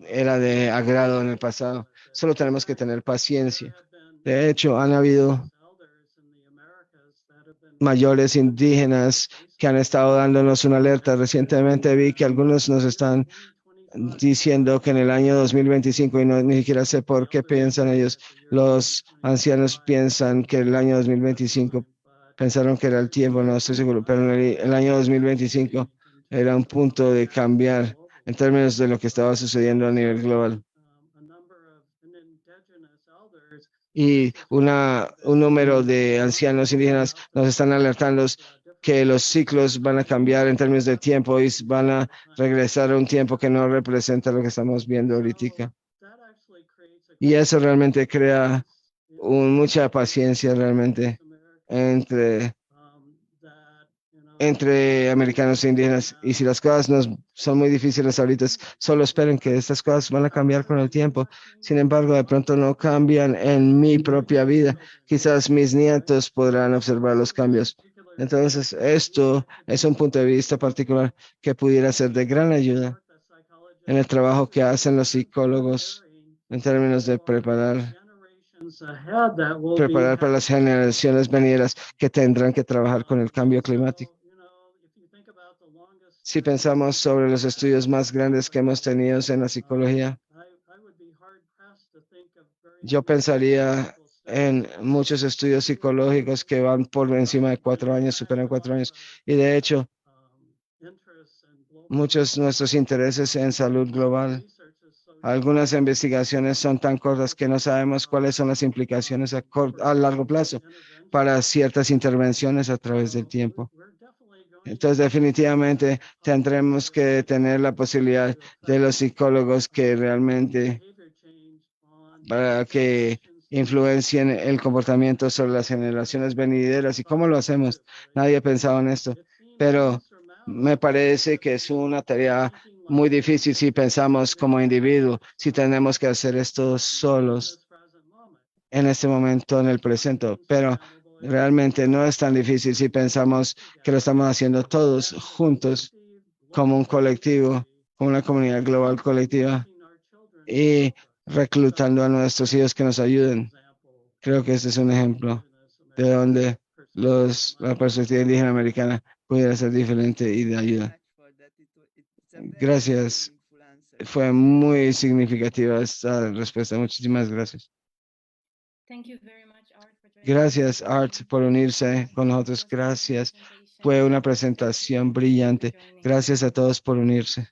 era de agrado en el pasado. Solo tenemos que tener paciencia. De hecho, han habido mayores indígenas que han estado dándonos una alerta. Recientemente vi que algunos nos están diciendo que en el año 2025, y no, ni siquiera sé por qué piensan ellos, los ancianos piensan que el año 2025 pensaron que era el tiempo, no estoy seguro, pero en el año 2025 era un punto de cambiar en términos de lo que estaba sucediendo a nivel global. Y un número de ancianos indígenas nos están alertando que los ciclos van a cambiar en términos de tiempo y van a regresar a un tiempo que no representa lo que estamos viendo ahorita. Y eso realmente crea mucha paciencia realmente entre americanos e indígenas. Y si las cosas nos son muy difíciles ahorita, solo esperen que estas cosas van a cambiar con el tiempo. Sin embargo, de pronto no cambian en mi propia vida. Quizás mis nietos podrán observar los cambios. Entonces, esto es un punto de vista particular que pudiera ser de gran ayuda en el trabajo que hacen los psicólogos en términos de preparar para las generaciones venideras que tendrán que trabajar con el cambio climático. Si pensamos sobre los estudios más grandes que hemos tenido en la psicología, yo pensaría en muchos estudios psicológicos que van por encima de 4 años, superan 4 años. Y de hecho, muchos de nuestros intereses en salud global, algunas investigaciones son tan cortas que no sabemos cuáles son las implicaciones a largo plazo para ciertas intervenciones a través del tiempo. Entonces, definitivamente tendremos que tener la posibilidad de los psicólogos que realmente para que influencien el comportamiento sobre las generaciones venideras. ¿Y cómo lo hacemos? Nadie ha pensado en esto, pero me parece que es una tarea muy difícil si pensamos como individuo, si tenemos que hacer esto solos en este momento, en el presente, pero realmente no es tan difícil si pensamos que lo estamos haciendo todos juntos como un colectivo, como una comunidad global colectiva y reclutando a nuestros hijos que nos ayuden. Creo que este es un ejemplo de donde la perspectiva indígena americana pudiera ser diferente y de ayuda. Gracias. Fue muy significativa esta respuesta. Muchísimas gracias. Gracias, Art, por unirse con nosotros. Gracias. Fue una presentación brillante. Gracias a todos por unirse.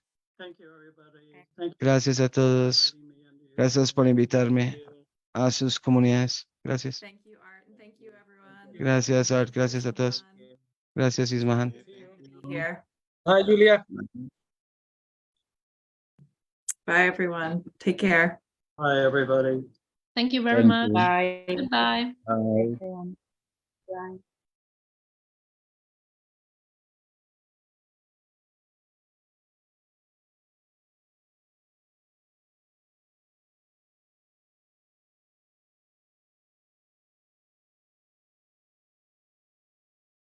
Gracias a todos. Gracias por invitarme a sus comunidades. Gracias. Gracias, Art. Gracias a todos. Gracias, Ismahan. Here. Hi, Julia. Bye, everyone. Take care. Hi, everybody. Thank you very Thank much. you. Bye. Goodbye. Bye. Bye.